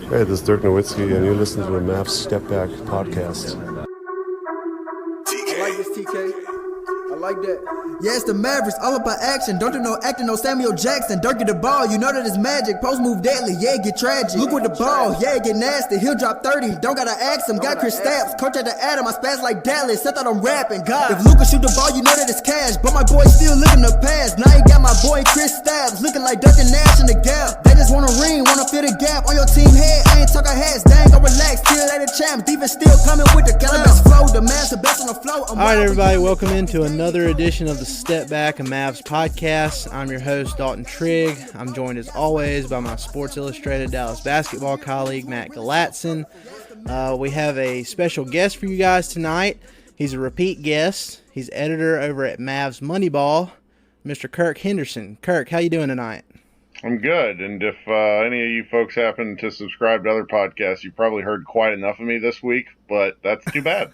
Hey, this is Dirk Nowitzki, and you're listening to the Mavs Step Back podcast. I like this, TK. I like that. Yeah, it's the Mavericks, all about action. Don't do no acting, no Samuel Jackson. Dirk get the ball, you know that it's magic. Post move deadly, yeah, get tragic. Look with the ball, yeah, get nasty. He'll drop 30, don't gotta ask him. Got Kristaps, coach at the Adam. I spaz like Dallas, I thought I'm rapping. God, if Luka shoot the ball, you know that it's cash. But my boy still looking to pass. Now he got my boy Kristaps, looking like Dalton and Matt in the gap. They just want a ring, wanna fill the gap on your team head. I ain't talking hats, dang, go relax. Still at the champs, defense still coming with the best flow. The man's the best on the flow. All right, everybody, welcome into another edition of the Step Back and Mavs podcast. I'm your host, Dalton Trigg. I'm joined as always by my Sports Illustrated Dallas basketball colleague, Matt Galatson. We have a special guest for you guys tonight. He's a repeat guest. He's editor over at Mavs Moneyball, Mr. Kirk Henderson. Kirk, how you doing tonight? I'm good, and if any of you folks happen to subscribe to other podcasts, you probably heard quite enough of me this week, but that's too bad.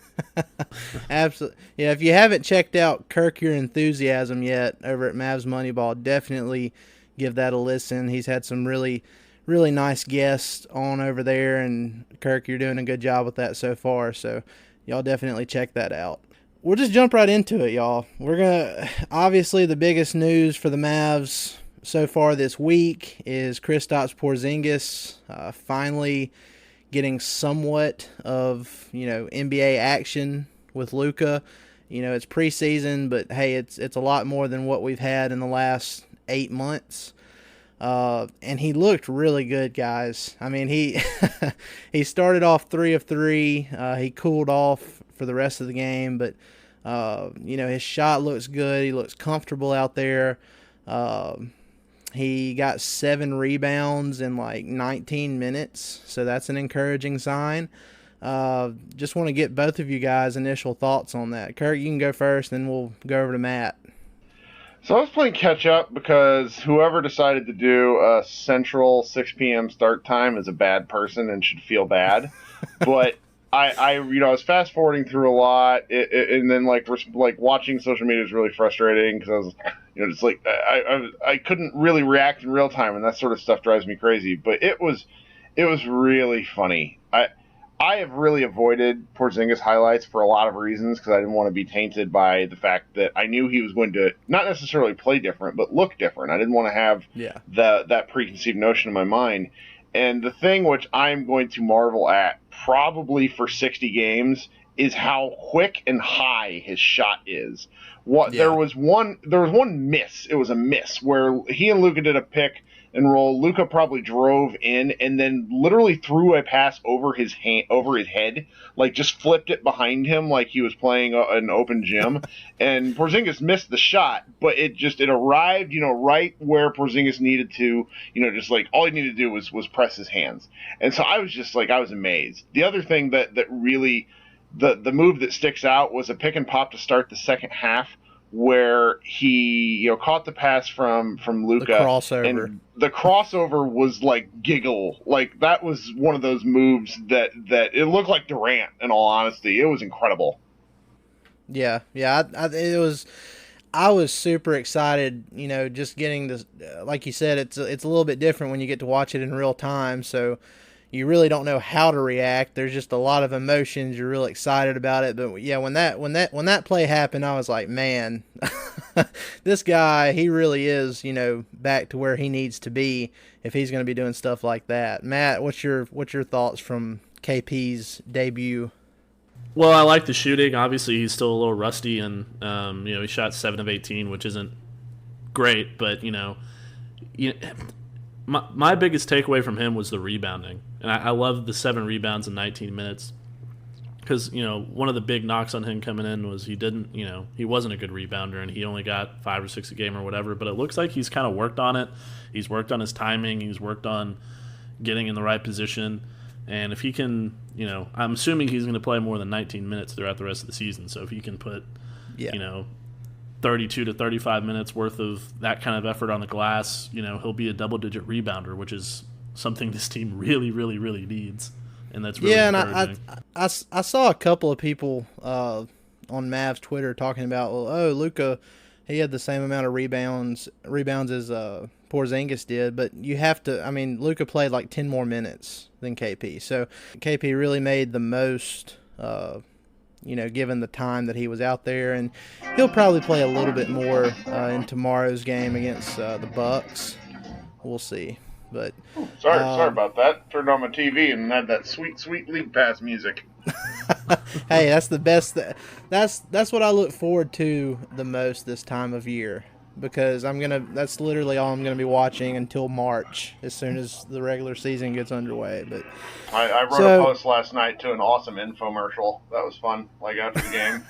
Absolutely. Yeah, if you haven't checked out Kirk Your Enthusiasm yet over at Mavs Moneyball, definitely give that a listen. He's had some really nice guests on over there, and Kirk, you're doing a good job with that so far, so y'all definitely check that out. We'll just jump right into it, y'all. We're going to, obviously the biggest news for the Mavs so far this week is Kristaps Porzingis finally getting somewhat of, NBA action with Luka. It's preseason, but hey, it's a lot more than what we've had in the last 8 months. And he looked really good, guys. I mean, he started off 3 of 3. He cooled off for the rest of the game, but his shot looks good. He looks comfortable out there. He got 7 rebounds in like 19 minutes, so that's an encouraging sign. Just want to get both of you guys' initial thoughts on that. Kirk, you can go first, then we'll go over to Matt. So I was playing catch up because whoever decided to do a central 6 p.m. start time is a bad person and should feel bad. But I was fast forwarding through a lot, and then like watching social media is really frustrating because I was, just like I couldn't really react in real time, and that sort of stuff drives me crazy. But it was really funny. I have really avoided Porzingis highlights for a lot of reasons because I didn't want to be tainted by the fact that I knew he was going to not necessarily play different, but look different. I didn't want to have that preconceived notion in my mind. And the thing which I'm going to marvel at probably for 60 games is how quick and high his shot is. There was one miss. It was a miss where he and Luka did a pick and roll. Luka probably drove in and then literally threw a pass over his head, like just flipped it behind him like he was playing an open gym. And Porzingis missed the shot, but it arrived, right where Porzingis needed to, just like all he needed to do was press his hands. And so I was amazed. The other thing that really the move that sticks out was a pick and pop to start the second half, where he caught the pass from Luka. The crossover. And the crossover was like giggle. Like that was one of those moves that it looked like Durant, in all honesty. It was incredible. Yeah. I was super excited, just getting this, like you said, it's a little bit different when you get to watch it in real time, so you really don't know how to react. There's just a lot of emotions. You're real excited about it. But yeah, when that play happened, I was like, man, this guy, he really is, back to where he needs to be if he's going to be doing stuff like that. Matt, what's your thoughts from KP's debut? Well, I like the shooting. Obviously, he's still a little rusty, and he shot 7 of 18, which isn't great. But my biggest takeaway from him was the rebounding. And I love the 7 rebounds in 19 minutes because, one of the big knocks on him coming in was he wasn't a good rebounder and he only got 5 or 6 a game or whatever. But it looks like he's kind of worked on it. He's worked on his timing. He's worked on getting in the right position. And if he can, I'm assuming he's going to play more than 19 minutes throughout the rest of the season. So if he can put, 32 to 35 minutes worth of that kind of effort on the glass, he'll be a double-digit rebounder, which is something this team really, really, really needs, and that's really encouraging. And I saw a couple of people on Mavs Twitter talking about, Luka He had the same amount of rebounds as Porzingis did, but you have to. I mean, Luka played like 10 more minutes than KP, so KP really made the most. Given the time that he was out there, and he'll probably play a little bit more in tomorrow's game against the Bucks. We'll see. But sorry about that. Turned on my TV and had that sweet league pass music. Hey, that's the best. That's what I look forward to the most this time of year, because that's literally all I'm gonna be watching until March, as soon as the regular season gets underway. But I wrote a post last night to an awesome infomercial that was fun. Like after the game,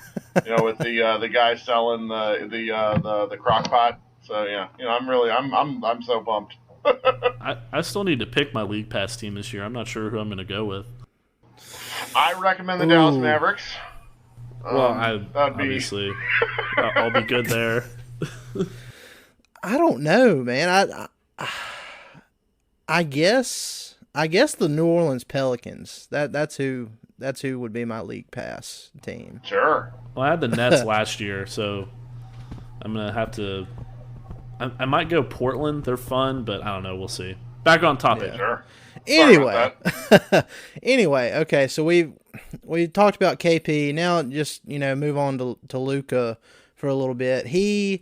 with the guy selling the crock pot. So yeah, I'm so pumped. I still need to pick my league pass team this year. I'm not sure who I'm going to go with. I recommend the Dallas Mavericks. Obviously, I'll be good there. I don't know, man. I guess the New Orleans Pelicans. That's who would be my league pass team. Sure. Well, I had the Nets last year, so I'm gonna have to. I might go Portland. They're fun, but I don't know. We'll see. Back on topic. Yeah. Sure. Anyway, okay. So we talked about KP. Now just move on to Luka for a little bit. He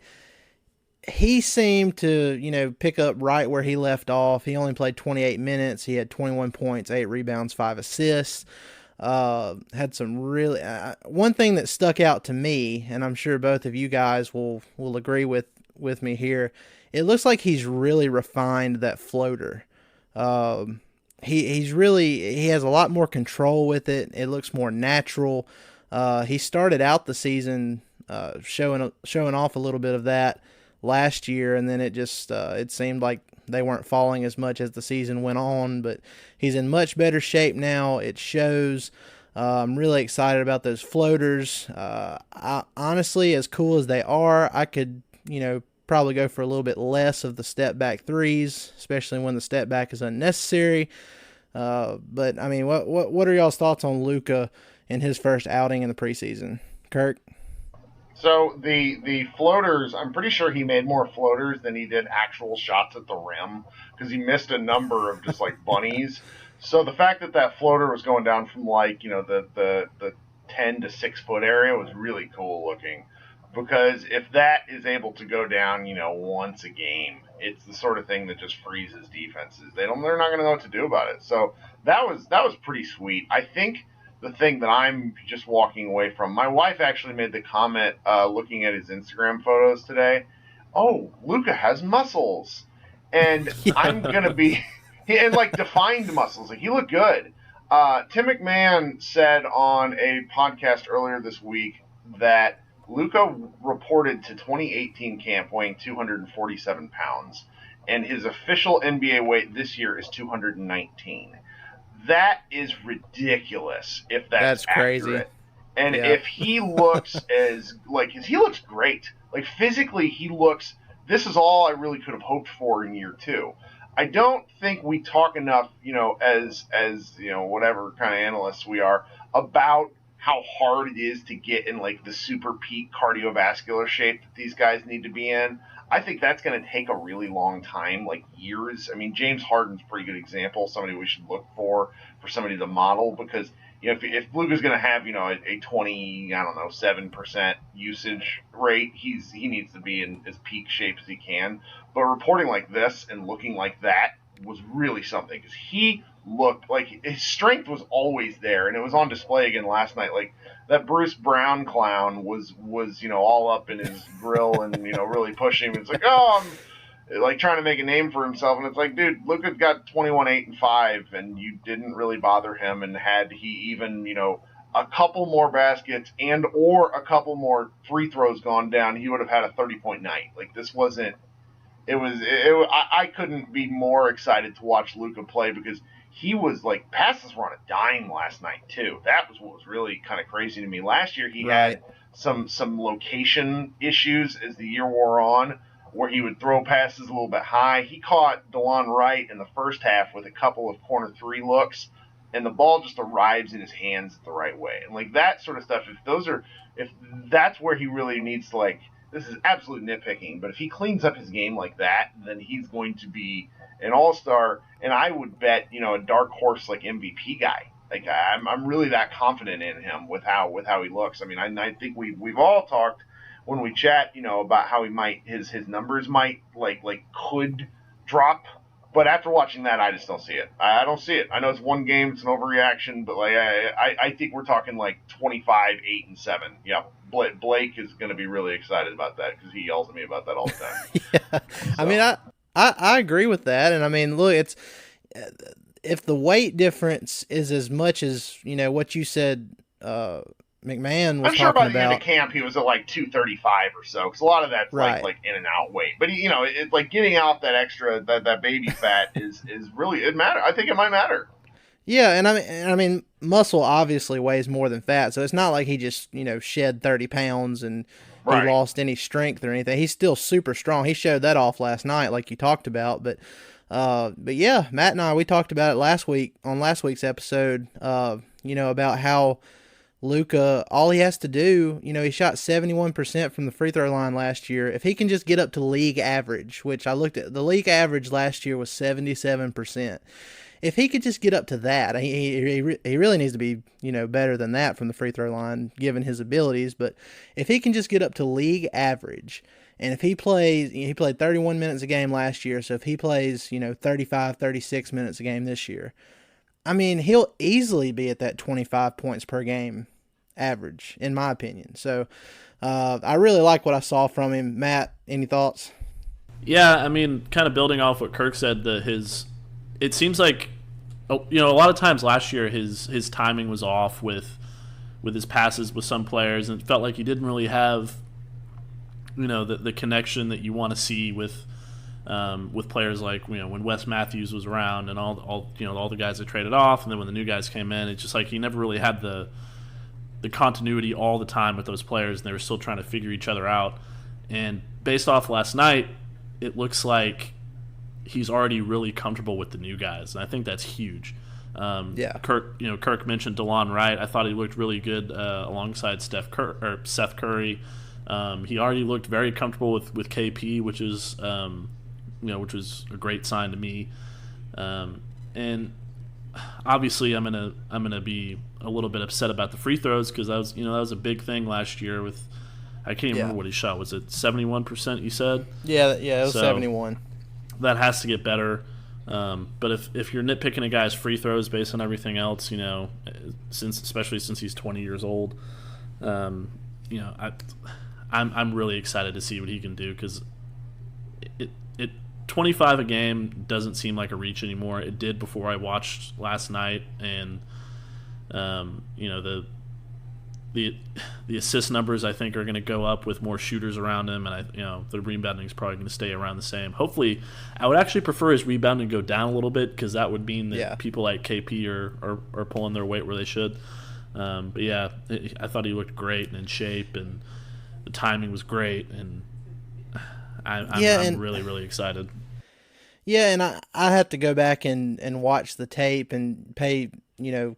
seemed to pick up right where he left off. He only played 28 minutes. He had 21 points, 8 rebounds, 5 assists. Had some really one thing that stuck out to me, and I'm sure both of you guys will agree with me here. It looks like he's really refined that floater. He has a lot more control with it. It looks more natural. He started out the season showing off a little bit of that last year, and then it just it seemed like they weren't falling as much as the season went on. But he's in much better shape now. It shows. I'm really excited about those floaters. Honestly, as cool as they are, I could probably go for a little bit less of the step back threes, especially when the step back is unnecessary. But I mean, what are y'all's thoughts on Luka in his first outing in the preseason? Kirk? So the floaters, I'm pretty sure he made more floaters than he did actual shots at the rim, because he missed a number of just like bunnies. So the fact that floater was going down from the 10 to 6 foot area was really cool looking. Because if that is able to go down, once a game, it's the sort of thing that just freezes defenses. They're not going to know what to do about it. So that was pretty sweet. I think the thing that I'm just walking away from, my wife actually made the comment looking at his Instagram photos today. Oh, Luka has muscles, and yeah. I'm gonna be and like defined muscles. Like he looked good. Tim McMahon said on a podcast earlier this week that Luka reported to 2018 camp weighing 247 pounds, and his official NBA weight this year is 219. That is ridiculous if that's crazy. Accurate. And if he looks he looks great. Like physically he looks, this is all I really could have hoped for in year 2. I don't think we talk enough, as whatever kind of analysts we are, about how hard it is to get in like the super peak cardiovascular shape that these guys need to be in. I think that's going to take a really long time, like years. I mean, James Harden's a pretty good example, somebody we should look for somebody to model, because if Luka's going to have a 7% usage rate, he needs to be in as peak shape as he can. But reporting like this and looking like that was really something, because he looked like his strength was always there, and it was on display again last night. Like that Bruce Brown clown was all up in his grill and really pushing him. It's like, I'm like trying to make a name for himself, and it's like, dude, Luka's got 21, 8, and 5, and you didn't really bother him. And had he even a couple more baskets and or a couple more free throws gone down, he would have had a 30-point night. Like this wasn't. I couldn't be more excited to watch Luka play, because he was like, passes were on a dime last night too. That was what was really kind of crazy to me. Last year he had some location issues as the year wore on, where he would throw passes a little bit high. He caught DeLon Wright in the first half with a couple of corner 3 looks, and the ball just arrives in his hands the right way. And like that sort of stuff, if that's where he really needs to like this is absolute nitpicking, but if he cleans up his game like that, then he's going to be an all-star, and I would bet, a dark horse like MVP guy. Like I'm really that confident in him with how he looks. I mean, I think we've all talked when we chat, about how he might his numbers might could drop, but after watching that, I just don't see it. I don't see it. I know it's one game, it's an overreaction, but I think we're talking 25, 8, and 7. Yep. Blake is going to be really excited about that because he yells at me about that all the time. Yeah, so. I mean, I agree with that, and I mean, look, it's if the weight difference is as much as what you said, McMahon was I'm sure talking by the end of camp he was at 235 or so, because a lot of that's right. like in and out weight. But it's like getting out that extra that baby fat is really it matter. I think it might matter. Yeah, and I mean muscle obviously weighs more than fat, so it's not like he just shed 30 pounds and right. he lost any strength or anything. He's still super strong. He showed that off last night, like you talked about. But yeah, Matt and I, we talked about it last week on last week's episode. About how Luka, all he has to do, he shot 71% from the free throw line last year. If he can just get up to league average, which I looked at, the league average last year was 77%. If he could just get up to that, he really needs to be, better than that from the free throw line, given his abilities. But if he can just get up to league average, and if he plays, he played 31 minutes a game last year, so if he plays, 35, 36 minutes a game this year, I mean, he'll easily be at that 25 points per game average, in my opinion. So I really like what I saw from him. Matt, any thoughts? Yeah, I mean, kind of building off what Kirk said, it seems like, a lot of times last year his timing was off with his passes with some players, and it felt like he didn't really have, the connection that you want to see with players like when Wes Matthews was around and all the guys that traded off, and then when the new guys came in, it's just like he never really had the continuity all the time with those players, and they were still trying to figure each other out. And based off last night, it looks like he's already really comfortable with the new guys, and I think that's huge. Yeah. Kirk mentioned DeLon Wright. I thought he looked really good alongside Seth Curry. He already looked very comfortable with KP, which is which was a great sign to me. And obviously, I'm gonna be a little bit upset about the free throws because that was a big thing last year with. I can't even remember what he shot. Was it 71%? You said? Yeah, it was 71. That has to get better. But if you're nitpicking a guy's free throws based on everything else, especially since he's 20 years old, I'm really excited to see what he can do because it 25 a game doesn't seem like a reach anymore. It did before I watched last night, and the assist numbers I think are going to go up with more shooters around him, and the rebounding is probably going to stay around the same. Hopefully, I would actually prefer his rebounding to go down a little bit because that would mean that people like KP are pulling their weight where they should. But yeah, I thought he looked great and in shape, and the timing was great, and I'm really, really excited. Yeah, and I have to go back and watch the tape and pay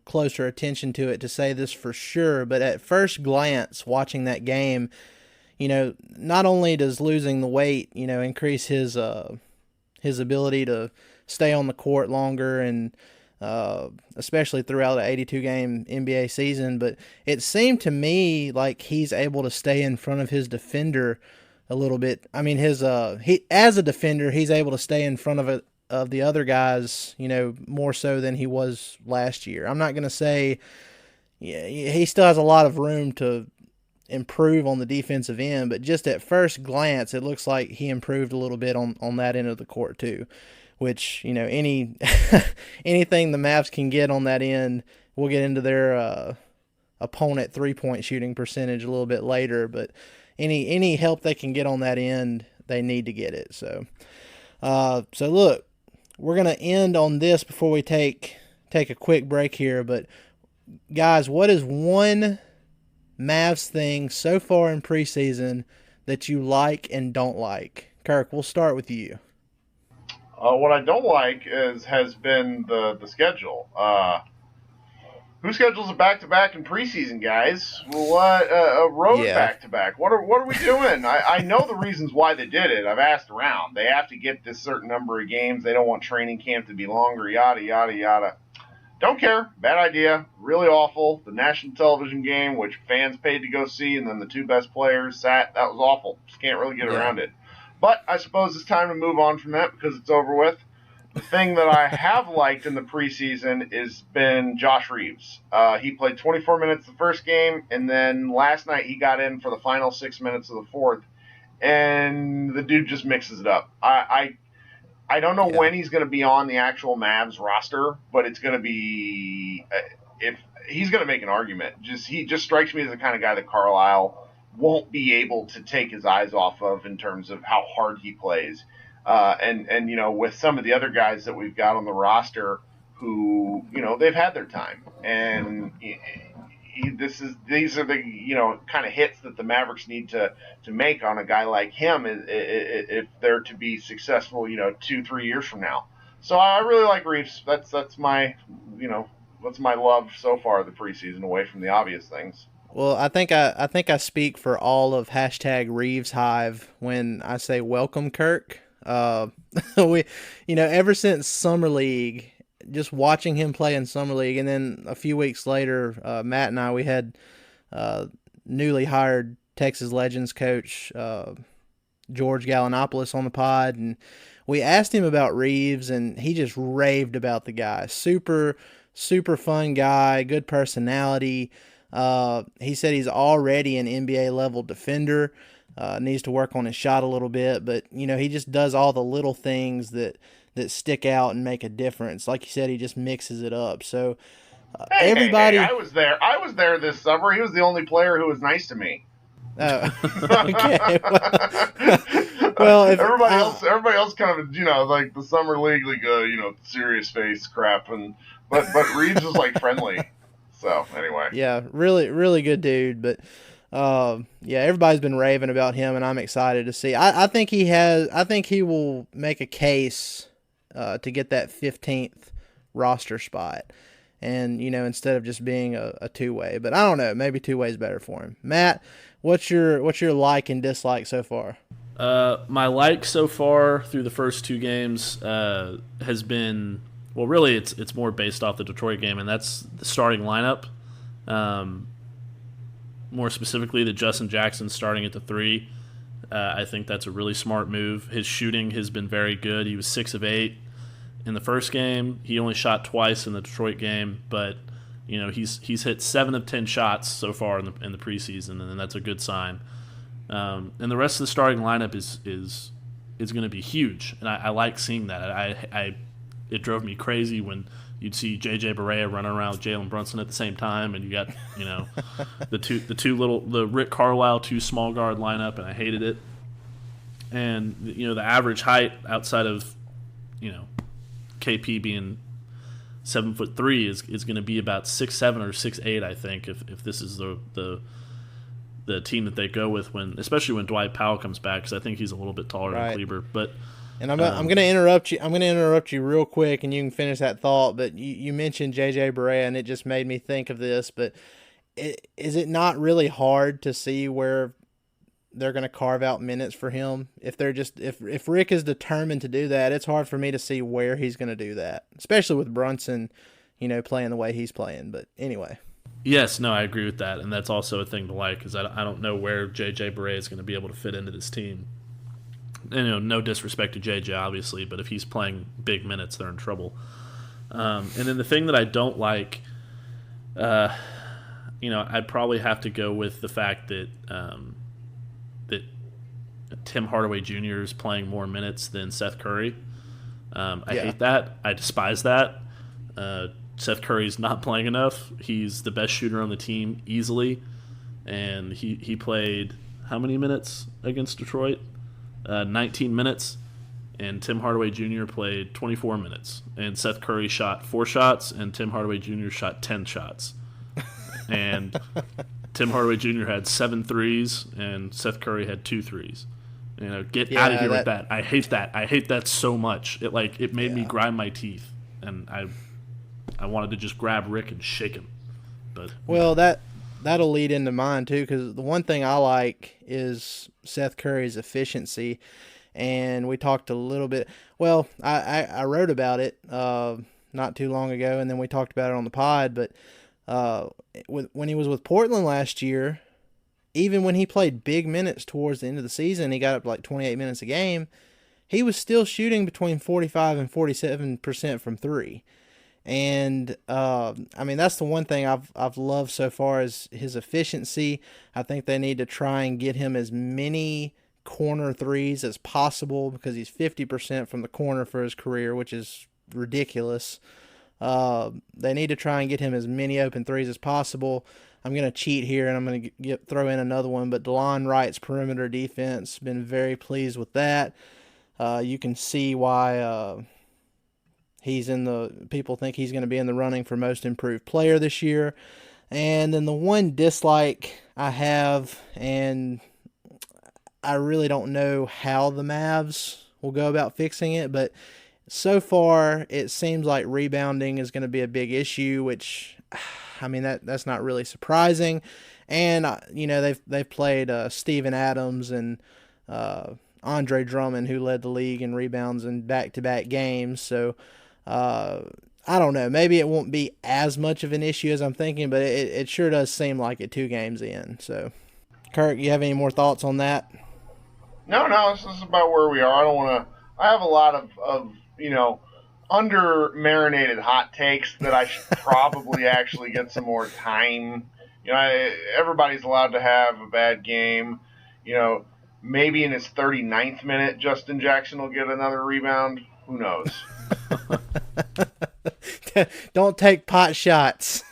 closer attention to it to say this for sure. But at first glance, watching that game, not only does losing the weight increase his ability to stay on the court longer and especially throughout the 82-game NBA season, but it seemed to me like he's able to stay in front of his defender a little bit. I mean, he as a defender, he's able to stay in front of the other guys, more so than he was last year. I'm not going to say he still has a lot of room to improve on the defensive end, but just at first glance, it looks like he improved a little bit on that end of the court too, which, anything the Mavs can get on that end, we'll get into their opponent three-point shooting percentage a little bit later, but any help they can get on that end, they need to get it. So look, we're going to end on this before we take a quick break here, but guys, what is one Mavs thing so far in preseason that you like and don't like? Kirk, we'll start with you. What I don't like has been the schedule. Who schedules a back-to-back in preseason, guys? What a road back-to-back? What are we doing? I know the reasons why they did it. I've asked around. They have to get this certain number of games. They don't want training camp to be longer. Yada yada yada. Don't care. Bad idea. Really awful. The national television game, which fans paid to go see, and then the two best players sat. That was awful. Just can't really get around it. But I suppose it's time to move on from that because it's over with. The thing that I have liked in the preseason has been Josh Reeves. He played 24 minutes the first game, and then last night he got in for the final 6 minutes of the fourth, and the dude just mixes it up. I don't know when he's going to be on the actual Mavs roster, but it's going to be if he's going to make an argument. He just strikes me as the kind of guy that Carlisle won't be able to take his eyes off of in terms of how hard he plays. And you know, with some of the other guys that we've got on the roster who, you know, they've had their time, and these are the, you know, kind of hits that the Mavericks need to make on a guy like him if they're to be successful, you know, 2-3 years from now. So I really like Reeves. That's my, you know, that's my love so far of the preseason, away from the obvious things. Well, I think I speak for all of hashtag Reeves Hive when I say welcome, Kirk. We, you know, ever since Summer League, just watching him play in Summer League, and then a few weeks later, Matt and I, we had newly hired Texas Legends coach George Gallinopoulos on the pod, and we asked him about Reeves, and he just raved about the guy. Super fun guy, good personality. He said he's already an NBA level defender. Needs to work on his shot a little bit, but you know, he just does all the little things that stick out and make a difference. Like you said, he just mixes it up. So everybody, I was there this summer. He was the only player who was nice to me. Oh, okay. Well, if, everybody else kind of, you know, like the summer league, like you know, serious face crap, but Reeves was like friendly. So anyway, yeah, really good dude, but. Yeah, everybody's been raving about him, and I'm excited to see. I think he will make a case to get that 15th roster spot, and you know, instead of just being a two-way. But I don't know, maybe two-way is better for him. Matt, what's your like and dislike so far? My like so far through the first two games has been, well, really it's more based off the Detroit game, and that's the starting lineup. More specifically, the Justin Jackson starting at the 3. I think that's a really smart move. His shooting has been very good. He was 6 of 8 in the first game. He only shot twice in the Detroit game, but you know, he's hit 7 of 10 shots so far in the preseason, and that's a good sign. And the rest of the starting lineup is going to be huge, and I like seeing that. It drove me crazy when you'd see J.J. Barea running around with Jalen Brunson at the same time, and you got, you know, the Rick Carlisle 2 small guard lineup, and I hated it. And you know, the average height outside of, you know, KP being 7'3" is going to be about 6'7" or 6'8", I think, if this is the team that they go with especially when Dwight Powell comes back, because I think he's a little bit taller than Kleber, but. And I'm going to interrupt you. I'm going to interrupt you real quick, and you can finish that thought. But you mentioned J.J. Barea, and it just made me think of this. But is it not really hard to see where they're going to carve out minutes for him? If Rick is determined to do that, it's hard for me to see where he's going to do that, especially with Brunson, you know, playing the way he's playing. But anyway. Yes, no, I agree with that, and that's also a thing to like, because I don't know where J.J. Barea is going to be able to fit into this team. You know, no disrespect to JJ, obviously, but if he's playing big minutes, they're in trouble. And then the thing that I don't like, you know, I'd probably have to go with the fact that that Tim Hardaway Jr. is playing more minutes than Seth Curry. I hate that. I despise that. Seth Curry's not playing enough. He's the best shooter on the team easily, and he played how many minutes against Detroit? 19 minutes, and Tim Hardaway Jr. played 24 minutes. And Seth Curry shot 4 shots, and Tim Hardaway Jr. shot 10 shots. And Tim Hardaway Jr. had 7 threes, and Seth Curry had 2 threes. You know, get out of here with that. I hate that. I hate that so much. It made me grind my teeth, and I wanted to just grab Rick and shake him. But Well, that'll lead into mine too, because the one thing I like is Seth Curry's efficiency, and we talked a little bit. Well, I wrote about it not too long ago, and then we talked about it on the pod. But when he was with Portland last year, even when he played big minutes towards the end of the season, he got up to like 28 minutes a game. He was still shooting between 45 and 47% from three. And I mean, that's the one thing I've loved so far is his efficiency. I think they need to try and get him as many corner threes as possible, because he's 50% from the corner for his career, which is ridiculous. They need to try and get him as many open threes as possible. I'm going to cheat here, and I'm going to throw in another one, but DeLon Wright's perimeter defense, been very pleased with that. You can see why people think he's going to be in the running for most improved player this year. And then the one dislike I have, and I really don't know how the Mavs will go about fixing it, but so far it seems like rebounding is going to be a big issue, which, I mean, that's not really surprising. And they've played Steven Adams and Andre Drummond, who led the league in rebounds in back-to-back games. So I don't know. Maybe it won't be as much of an issue as I'm thinking, but it sure does seem like it 2 games in. So, Kirk, you have any more thoughts on that? No, this is about where we are. I don't want to. I have a lot of under marinated hot takes that I should probably actually get some more time. Everybody's allowed to have a bad game. Maybe in his 39th minute, Justin Jackson will get another rebound. Who knows? Don't take pot shots.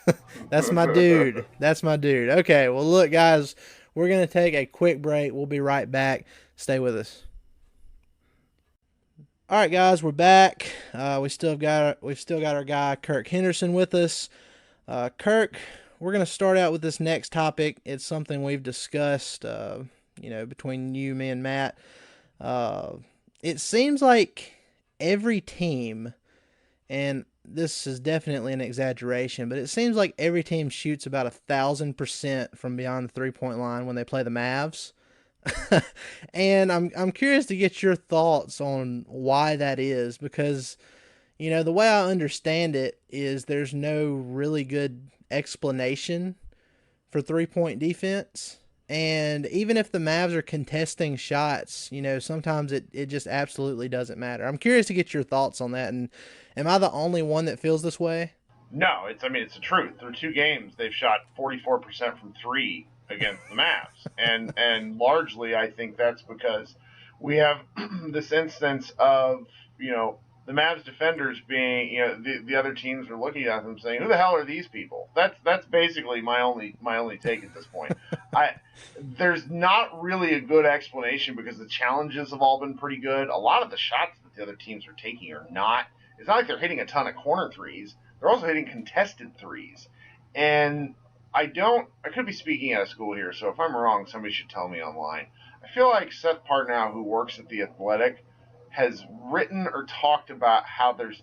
That's my dude. Okay, well, look, guys, we're going to take a quick break. We'll be right back. Stay with us. All right, guys, we're back. We've still got our guy Kirk Henderson with us. Kirk, we're going to start out with this next topic. It's something we've discussed, between you, me, and Matt. It seems like every team, and this is definitely an exaggeration, but it seems like every team shoots about 1,000% from beyond the 3-point line when they play the Mavs. And I'm curious to get your thoughts on why that is, because the way I understand it is there's no really good explanation for 3-point defense. And even if the Mavs are contesting shots, sometimes it just absolutely doesn't matter. I'm curious to get your thoughts on that. And am I the only one that feels this way? No, it's the truth. Through 2 games, they've shot 44% from 3 against the Mavs. And largely, I think that's because we have this instance of, the Mavs defenders being, the other teams are looking at them saying, who the hell are these people? That's basically my only take at this point. There's not really a good explanation because the challenges have all been pretty good. A lot of the shots that the other teams are taking are not. It's not like they're hitting a ton of corner threes. They're also hitting contested threes. And I could be speaking out of school here, so if I'm wrong, somebody should tell me online. I feel like Seth Partnow, who works at The Athletic, has written or talked about how the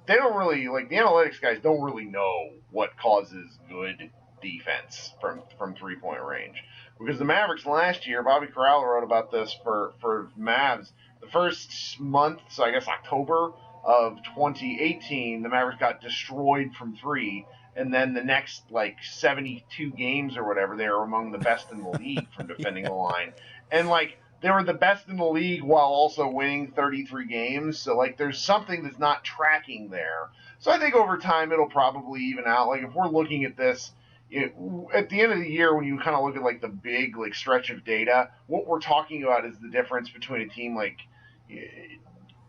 analytics guys don't really know what causes good defense from 3-point range. Because the Mavericks last year, Bobby Corral wrote about this for Mavs, the first month, so I guess October of 2018, the Mavericks got destroyed from 3, and then the next 72 games or whatever, they were among the best in the league from defending the line. And they were the best in the league while also winning 33 games. So, there's something that's not tracking there. So I think over time it'll probably even out. If we're looking at this, at the end of the year, when you kind of look at, the big, stretch of data, what we're talking about is the difference between a team,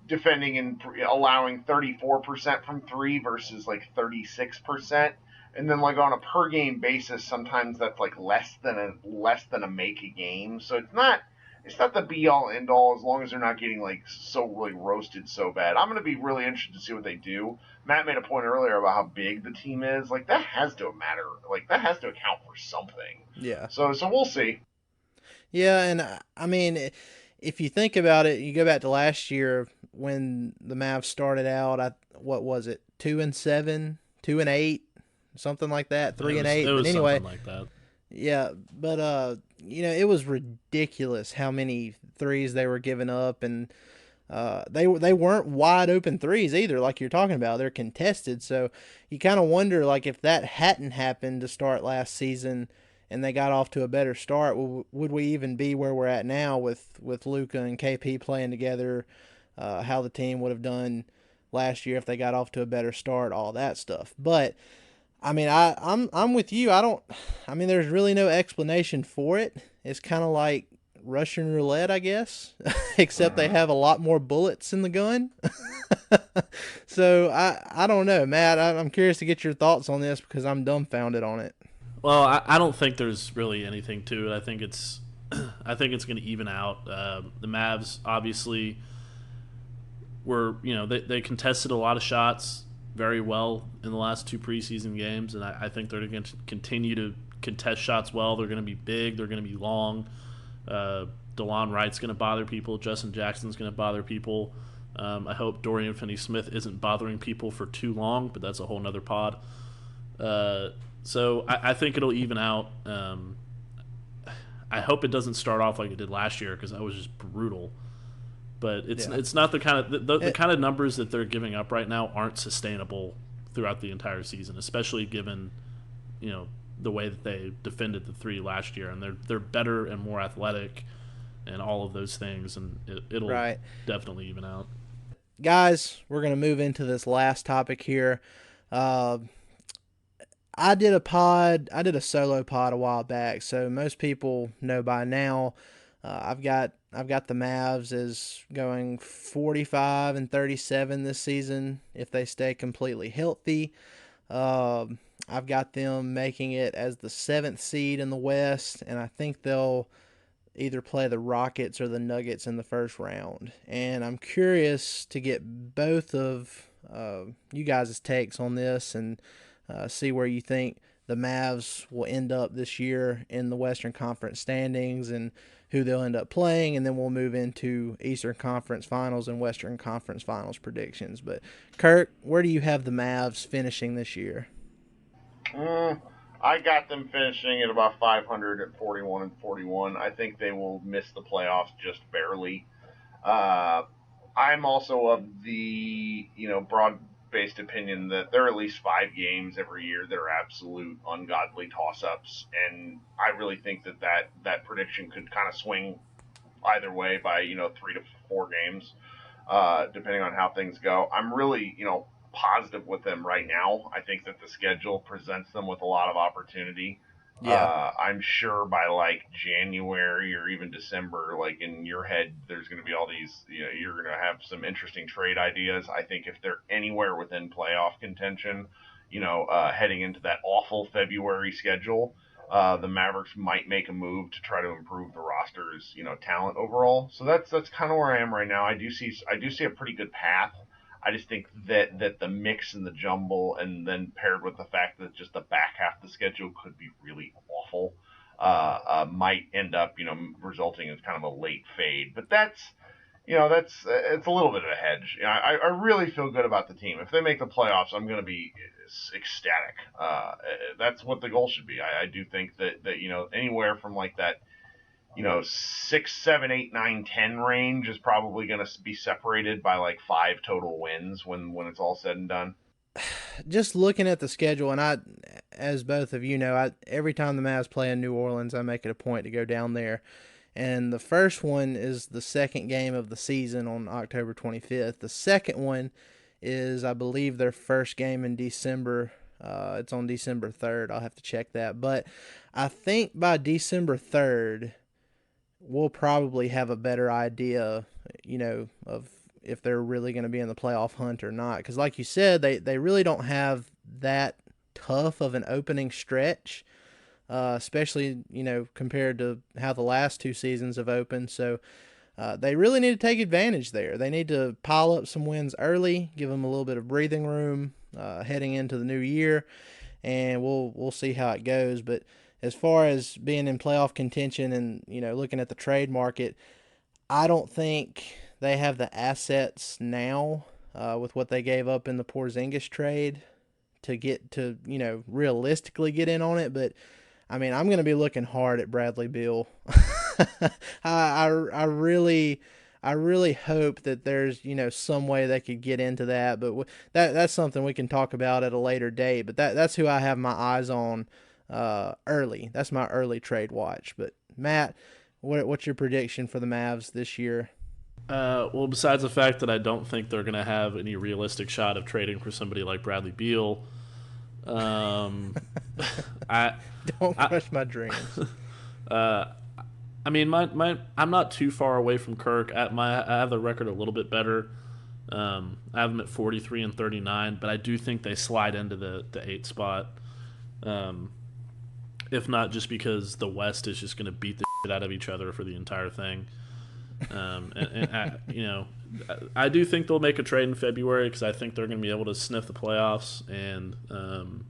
defending and allowing 34% from 3 versus, 36%. And then, on a per-game basis, sometimes that's, less than a make a game. So it's not the be-all, end-all as long as they're not getting, so roasted so bad. I'm going to be really interested to see what they do. Matt made a point earlier about how big the team is. That has to matter. That has to account for something. Yeah. So we'll see. Yeah, and I mean, if you think about it, you go back to last year when the Mavs started out, what was it, 2-7, 2-8? something like that, 3 and It 8. was But anyway, something like that. yeah, but it was ridiculous how many threes they were giving up, and they weren't wide open threes either, like you're talking about. They're contested, so you kind of wonder, like, if that hadn't happened to start last season, and they got off to a better start, would we even be where we're at now with Luka and KP playing together? How the team would have done last year if they got off to a better start, all that stuff. But I mean, I'm with you. I mean, there's really no explanation for it. It's kind of like Russian roulette, I guess, except they have a lot more bullets in the gun. So I don't know, Matt. I'm curious to get your thoughts on this because I'm dumbfounded on it. Well, I don't think there's really anything to it. I think it's going to even out. The Mavs obviously were, they contested a lot of shots very well in the last 2 preseason games, and I think they're going to continue to contest shots well. They're going to be big. They're going to be long. DeLon Wright's going to bother people. Justin Jackson's going to bother people. I hope Dorian Finney-Smith isn't bothering people for too long, but that's a whole nother pod. So I think it'll even out. I hope it doesn't start off like it did last year because that was just brutal. But it's not the kind of the kind of numbers that they're giving up right now aren't sustainable throughout the entire season, especially given the way that they defended the 3 last year, and they're better and more athletic and all of those things, and it'll definitely even out. Guys, we're going to move into this last topic here. I did a solo pod a while back, so most people know by now. I've got the Mavs as going 45 and 37 this season if they stay completely healthy. I've got them making it as the 7th seed in the West, and I think they'll either play the Rockets or the Nuggets in the first round. And I'm curious to get both of you guys' takes on this and see where you think the Mavs will end up this year in the Western Conference standings and who they'll end up playing, and then we'll move into Eastern Conference Finals and Western Conference Finals predictions. But Kirk, where do you have the Mavs finishing this year? I got them finishing at about 500 at 41 and 41. I think they will miss the playoffs just barely. I'm also of the broad-based opinion that there are at least 5 games every year that are absolute ungodly toss-ups, and I really think that prediction could kind of swing either way by 3 to 4 games, depending on how things go. I'm really positive with them right now. I think that the schedule presents them with a lot of opportunity. Yeah. I'm sure by like January or even December, like in your head, there's going to be all these, you're going to have some interesting trade ideas. I think if they're anywhere within playoff contention, heading into that awful February schedule, the Mavericks might make a move to try to improve the roster's, talent overall. So that's kind of where I am right now. I do see a pretty good path. I just think that the mix and the jumble, and then paired with the fact that just the back half of the schedule could be really awful, might end up, resulting in kind of a late fade. But it's a little bit of a hedge. I really feel good about the team. If they make the playoffs, I'm going to be ecstatic. That's what the goal should be. I do think that anywhere from like that 6, 7, 8, 9, 10 range is probably going to be separated by like 5 total wins when it's all said and done. Just looking at the schedule, and as both of you know, every time the Mavs play in New Orleans, I make it a point to go down there. And the first one is the second game of the season on October 25th. The second one is, I believe, their first game in December. It's on December 3rd. I'll have to check that. But I think by December 3rd, we'll probably have a better idea, of if they're really going to be in the playoff hunt or not. Because like you said, they really don't have that tough of an opening stretch, especially, compared to how the last 2 seasons have opened. So they really need to take advantage there. They need to pile up some wins early, give them a little bit of breathing room heading into the new year, and we'll see how it goes. But as far as being in playoff contention and, looking at the trade market, I don't think they have the assets now with what they gave up in the Porzingis trade to get to, realistically get in on it. But I mean, I'm going to be looking hard at Bradley Beal. I really hope that there's, some way they could get into that, but that's something we can talk about at a later date. But that's who I have my eyes on early. That's my early trade watch. But Matt, what's your prediction for the Mavs this year? Well, besides the fact that I don't think they're going to have any realistic shot of trading for somebody like Bradley Beal, Don't crush my dreams. I mean, I'm not too far away from Kirk. I have the record a little bit better. I have them at 43-39, but I do think they slide into the 8 spot. If not just because the West is just going to beat the shit out of each other for the entire thing. I do think they'll make a trade in February because I think they're going to be able to sniff the playoffs. And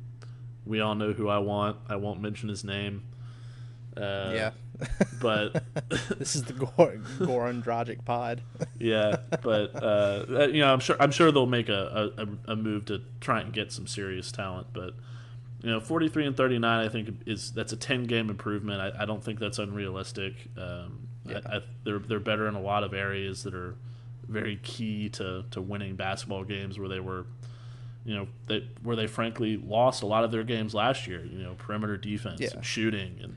we all know who I want. I won't mention his name. Yeah. But this is the Goran Dragic pod. Yeah, but I'm sure they'll make a move to try and get some serious talent. But 43-39, I think that's a 10-game improvement. I don't think that's unrealistic. They're better in a lot of areas that are very key to winning basketball games where they were, where they frankly lost a lot of their games last year. Perimeter defense and shooting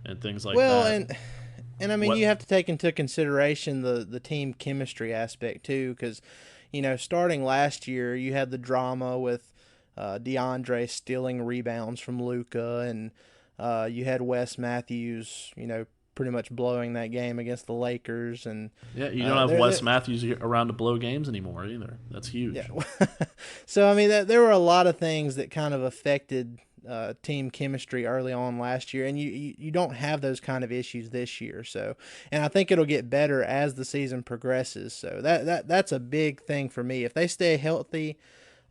and things like that. Well, and I mean, you have to take into consideration the team chemistry aspect too, because starting last year you had the drama with DeAndre stealing rebounds from Luka, and you had Wes Matthews, pretty much blowing that game against the Lakers. And yeah, you don't have Wes Matthews around to blow games anymore either. That's huge. Yeah. So I mean, there were a lot of things that kind of affected team chemistry early on last year, and you don't have those kind of issues this year. So, and I think it'll get better as the season progresses. So that's a big thing for me. If they stay healthy,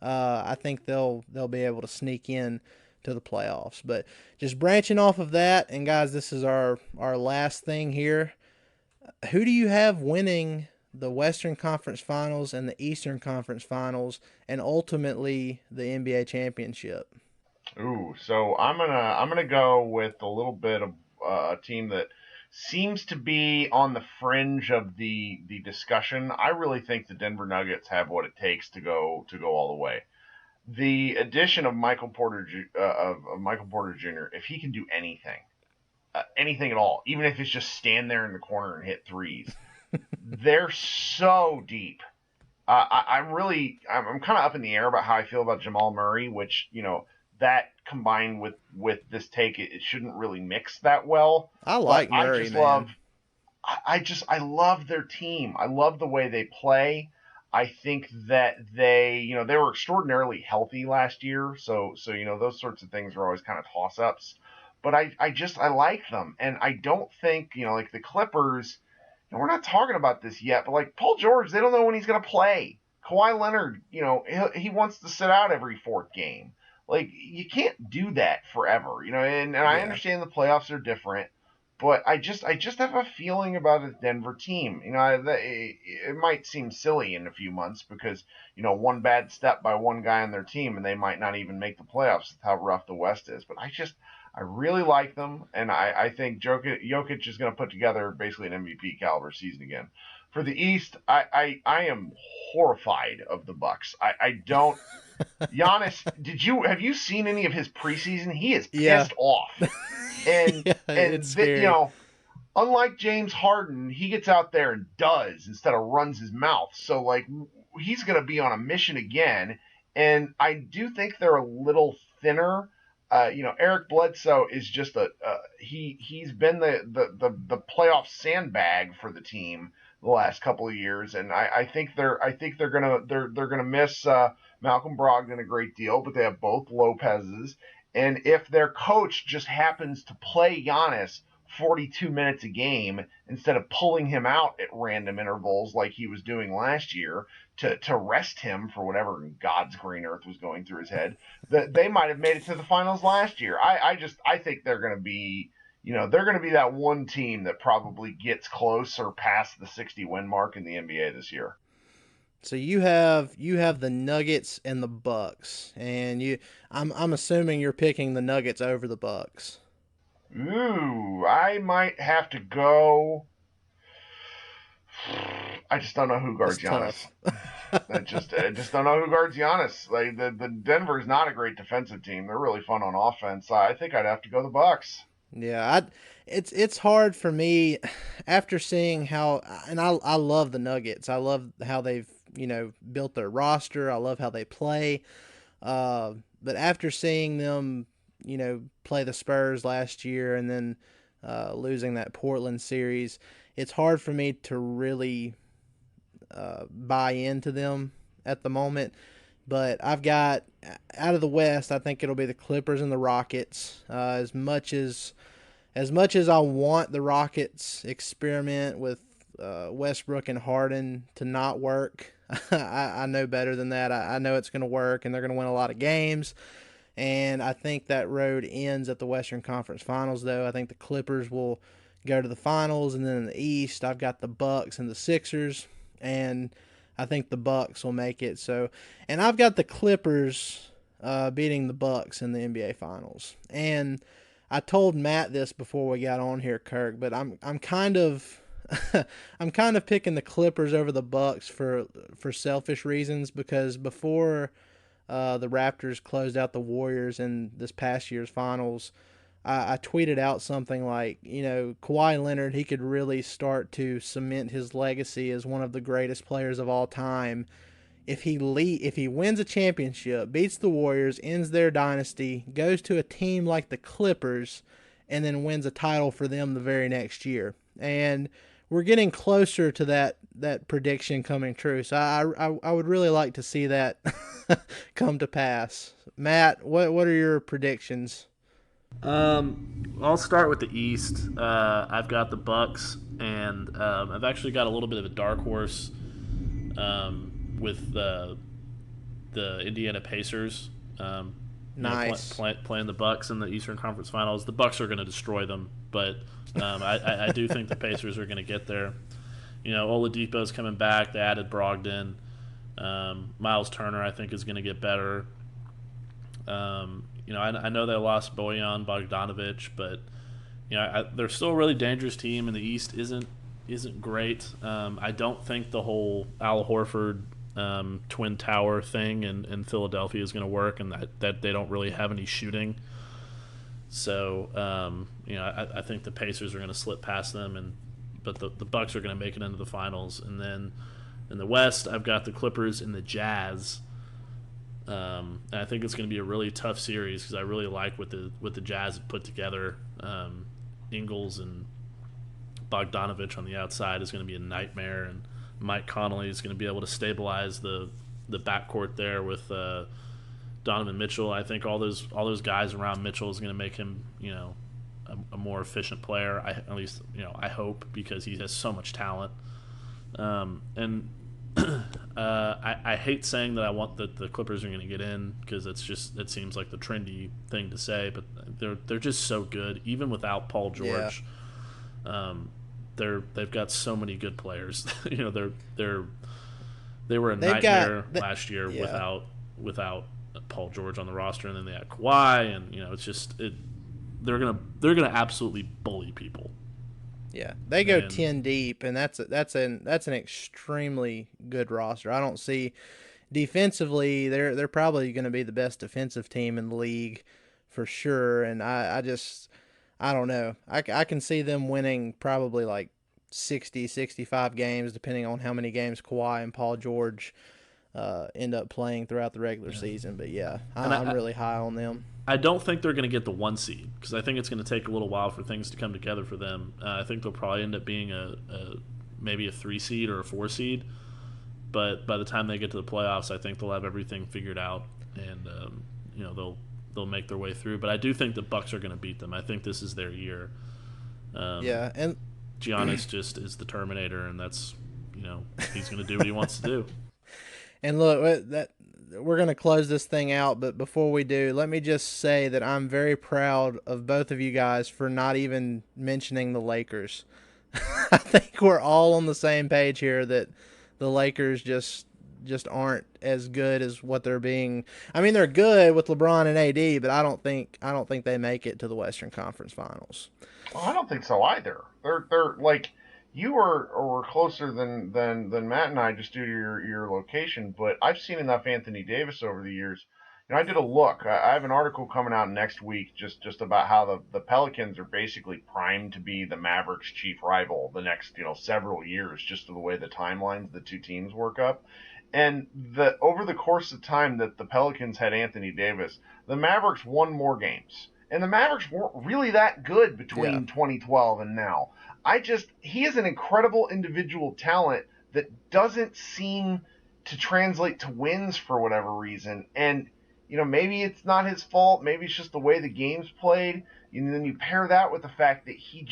I think they'll be able to sneak in to the playoffs. But just branching off of that, and guys, this is our last thing here. Who do you have winning the Western Conference Finals and the Eastern Conference Finals, and ultimately the NBA championship? Ooh, so I'm gonna go with a little bit of a team that seems to be on the fringe of the discussion. I really think the Denver Nuggets have what it takes to go all the way. The addition of Michael Porter Jr., if he can do anything at all, even if it's just stand there in the corner and hit threes, they're so deep. I'm kind of up in the air about how I feel about Jamal Murray, which that combined with this take, it shouldn't really mix that well. I like Murray, man. I love their team. I love the way they play. I think that they were extraordinarily healthy last year, so those sorts of things are always kind of toss-ups. But I like them, and I don't think like the Clippers. We're not talking about this yet, but like Paul George, they don't know when he's going to play. Kawhi Leonard, he wants to sit out every fourth game. Like, you can't do that forever, and I understand the playoffs are different, but I just have a feeling about a Denver team. It might seem silly in a few months because, one bad step by one guy on their team and they might not even make the playoffs. That's how rough the West is. But I really like them, and I think Jokic is going to put together basically an MVP caliber season again. For the East, I am horrified of the Bucks. I don't. Giannis, have you seen any of his preseason? He is pissed off, and it's scary. Unlike James Harden, he gets out there and does instead of runs his mouth. So like he's going to be on a mission again, and I do think they're a little thinner. Eric Bledsoe is just he's been the playoff sandbag for the team the last couple of years, and I think they're gonna miss Malcolm Brogdon a great deal, but they have both Lopez's, and if their coach just happens to play Giannis 42 minutes a game instead of pulling him out at random intervals like he was doing last year to rest him for whatever God's green earth was going through his head, that they might have made it to the finals last year. I think they're going to be, they're going to be that one team that probably gets close or past the 60 win mark in the NBA this year. So you have the Nuggets and the Bucks, and I'm assuming you're picking the Nuggets over the Bucks. Ooh, I might have to go. I just don't know who guards Giannis. I just don't know who guards Giannis. Like the Denver's not a great defensive team. They're really fun on offense. I think I'd have to go the Bucks. Yeah, it's hard for me after seeing how, and I love the Nuggets. I love how they've built their roster. I love how they play. But after seeing them play the Spurs last year and then losing that Portland series, it's hard for me to really buy into them at the moment. But I've got, out of the West, I think it'll be the Clippers and the Rockets. As much as I want the Rockets experiment with Westbrook and Harden to not work, I know better than that. I know it's going to work, and they're going to win a lot of games. And I think that road ends at the Western Conference Finals, though. I think the Clippers will go to the finals, and then in the East, I've got the Bucks and the Sixers, and I think the Bucks will make it. So, and I've got the Clippers beating the Bucks in the NBA Finals. And I told Matt this before we got on here, Kirk, but I'm kind of I'm kind of picking the Clippers over the Bucks for selfish reasons, because before the Raptors closed out the Warriors in this past year's finals, I tweeted out something like, Kawhi Leonard, he could really start to cement his legacy as one of the greatest players of all time if he wins a championship, beats the Warriors, ends their dynasty, goes to a team like the Clippers, and then wins a title for them the very next year. And we're getting closer to that prediction coming true. So I would really like to see that come to pass. Matt, what are your predictions? I'll start with the East. I've got the Bucks, and I've actually got a little bit of a dark horse with the Indiana Pacers. Nice. Playing the Bucks in the Eastern Conference Finals. The Bucks are going to destroy them, but I do think the Pacers are going to get there. Oladipo's coming back. They added Brogdon. Miles Turner, I think, is going to get better. I know they lost Bojan Bogdanovic, but they're still a really dangerous team, and the East isn't great. I don't think the whole Al Horford Twin Tower thing in Philadelphia is going to work, and that they don't really have any shooting. So I think the Pacers are going to slip past them, but the Bucks are going to make it into the finals. And then in the West, I've got the Clippers and the Jazz. And I think it's going to be a really tough series because I really like what the Jazz have put together. Ingles and Bogdanovic on the outside is going to be a nightmare, and Mike Conley is going to be able to stabilize the backcourt there with Donovan Mitchell. I think all those guys around Mitchell is going to make him a more efficient player. I hope, because he has so much talent. And I hate saying that I want that the Clippers are going to get in, because it seems like the trendy thing to say, but they're just so good even without Paul George. Yeah. They've got so many good players. they were a nightmare last year without Paul George on the roster, and then they had Kawhi, and they're gonna absolutely bully people. Yeah, they go 10 deep, and that's an extremely good roster. I don't see defensively they're probably going to be the best defensive team in the league for sure, and I don't know. I can see them winning probably like 60, 65 games, depending on how many games Kawhi and Paul George end up playing throughout the regular season. But yeah, I'm really high on them. I don't think they're going to get the 1 seed, because I think it's going to take a little while for things to come together for them. I think they'll probably end up being maybe a 3 seed or a 4 seed. But by the time they get to the playoffs, I think they'll have everything figured out, and they'll make their way through. But I do think the Bucks are going to beat them. I think this is their year. And Giannis just is the Terminator, and that's he's going to do what he wants to do. And look, we're going to close this thing out, but before we do, let me just say that I'm very proud of both of you guys for not even mentioning the Lakers. I think we're all on the same page here that the Lakers just aren't as good as what they're being. I mean, they're good with LeBron and AD, but I don't think they make it to the Western Conference Finals. Well, I don't think so either. They're like you are closer than Matt and I just due to your location, but I've seen enough Anthony Davis over the years. I did a look. I have an article coming out next week just about how the Pelicans are basically primed to be the Mavericks' chief rival the next several years, just to the way the timelines of the two teams work up. And over the course of time that the Pelicans had Anthony Davis, the Mavericks won more games. And the Mavericks weren't really that good between 2012 and now. He is an incredible individual talent that doesn't seem to translate to wins for whatever reason. And maybe it's not his fault. Maybe it's just the way the game's played. And then you pair that with the fact that he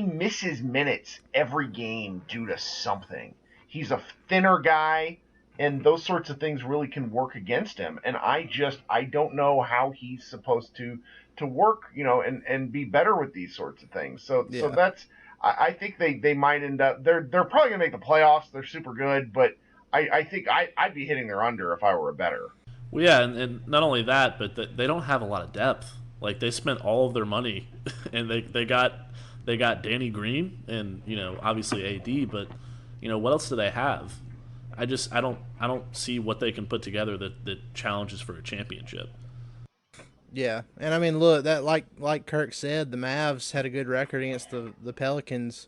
misses minutes every game due to something. He's a thinner guy, and those sorts of things really can work against him. And I don't know how he's supposed to work, and be better with these sorts of things. So that's, I think they might end up, they're probably gonna make the playoffs. They're super good, but I think I'd be hitting their under if I were a bettor. Well, yeah, and not only that, but they don't have a lot of depth. Like, they spent all of their money, and they got Danny Green and obviously AD, but what else do they have? I don't see what they can put together that challenges for a championship. Yeah, and I mean, look, that like Kirk said, the Mavs had a good record against the Pelicans.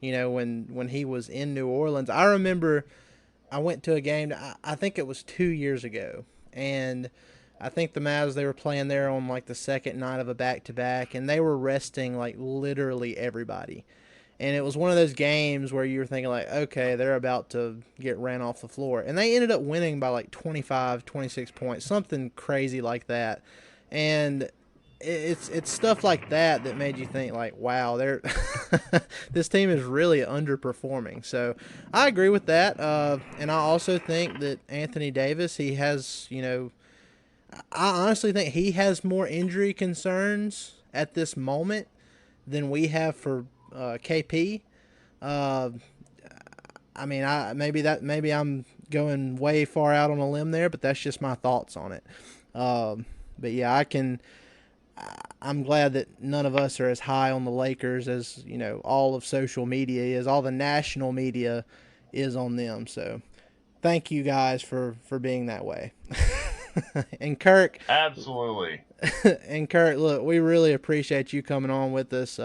When he was in New Orleans, I remember I went to a game. I think it was 2 years ago. And I think the Mavs, they were playing there on like the second night of a back-to-back, and they were resting like literally everybody. And it was one of those games where you were thinking like, okay, they're about to get ran off the floor. And they ended up winning by like 25, 26 points, something crazy like that. And it's stuff like that made you think like, wow, they're this team is really underperforming. So I agree with that, and I also think that Anthony Davis, he has, I honestly think he has more injury concerns at this moment than we have for KP. I mean, maybe I'm going way far out on a limb there, but that's just my thoughts on it. But yeah, I'm glad that none of us are as high on the Lakers as, all of social media is, all the national media is on them. So thank you guys for being that way. And Kirk. Absolutely. And Kirk, look, we really appreciate you coming on with us.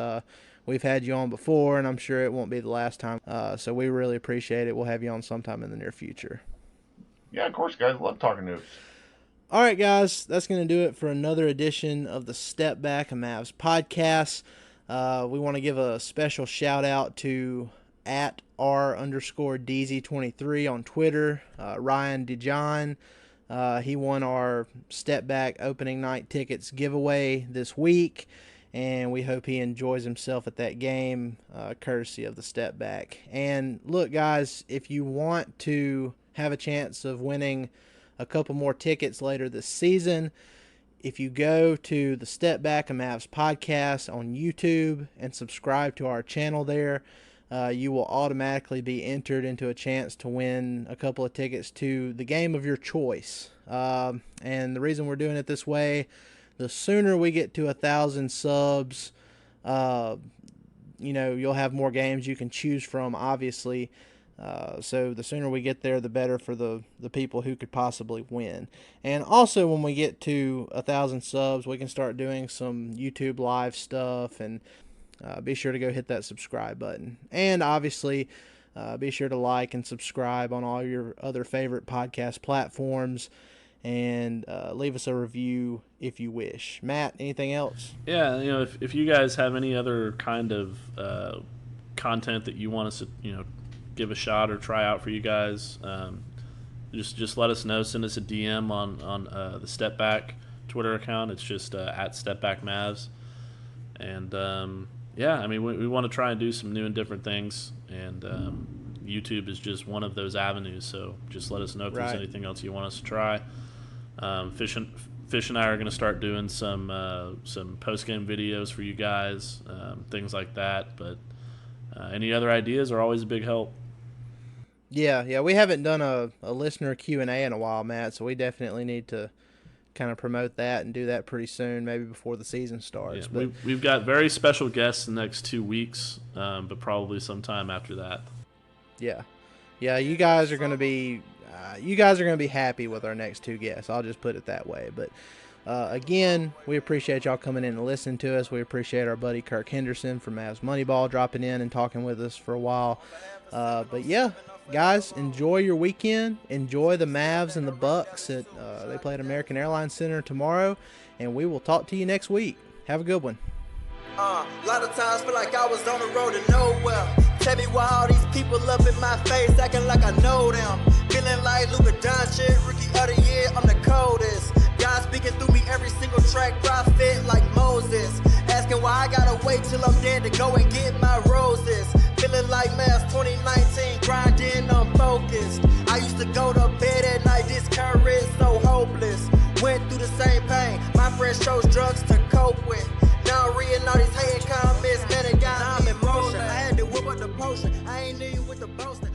We've had you on before, and I'm sure it won't be the last time. So we really appreciate it. We'll have you on sometime in the near future. Yeah, of course, guys. Love talking to you. All right, guys, that's going to do it for another edition of the Step Back, a Mavs podcast. We want to give a special shout out to @R_DZ23 on Twitter, Ryan DeJohn. He won our Step Back opening night tickets giveaway this week, and we hope he enjoys himself at that game, courtesy of the Step Back. And look, guys, if you want to have a chance of winning a couple more tickets later this season, if you go to the Step Back, a Mavs podcast on YouTube and subscribe to our channel there, you will automatically be entered into a chance to win a couple of tickets to the game of your choice. And the reason we're doing it this way, the sooner we get to 1,000 subs, you'll have more games you can choose from, obviously. So the sooner we get there, the better for the people who could possibly win. And also, when we get to 1,000 subs, we can start doing some YouTube live stuff, and be sure to go hit that subscribe button. And obviously, be sure to like and subscribe on all your other favorite podcast platforms, and leave us a review if you wish. Matt, anything else? Yeah, if you guys have any other kind of content that you want us to, give a shot or try out for you guys, just let us know. Send us a DM on the Step Back Twitter account. It's just @StepBackMavs. And we want to try and do some new and different things, and YouTube is just one of those avenues. So just let us know if there's anything else you want us to try. Fish and I are going to start doing some post game videos for you guys, things like that. But any other ideas are always a big help. Yeah, we haven't done a listener Q&A in a while, Matt, so we definitely need to kind of promote that and do that pretty soon, maybe before the season starts. Yeah, we've got very special guests the next 2 weeks, but probably sometime after that. Yeah, you guys are going to be happy with our next 2 guests. I'll just put it that way. But again, we appreciate y'all coming in and listening to us. We appreciate our buddy Kirk Henderson from Mavs Moneyball dropping in and talking with us for a while. But yeah, guys, enjoy your weekend. Enjoy the Mavs and the Bucks. They play at American Airlines Center tomorrow, and we will talk to you next week. Have a good one. A lot of times feel like I was on the road to nowhere. Tell me why all these people up in my face acting like I know them. Feeling like Luka Doncic, rookie of the year, I'm the coldest. God speaking through me every single track, prophet like Moses. Asking why I gotta wait till I'm dead to go and get my roses. Feeling like Mavs 2019, grinding, unfocused. I used to go to bed at night, discouraged, so hopeless. Went through the same pain, my friends chose drugs to cope with. Now I'm reading all these hating comments, man, it got me in motion. I had to whip up the potion, I ain't even with the boasting.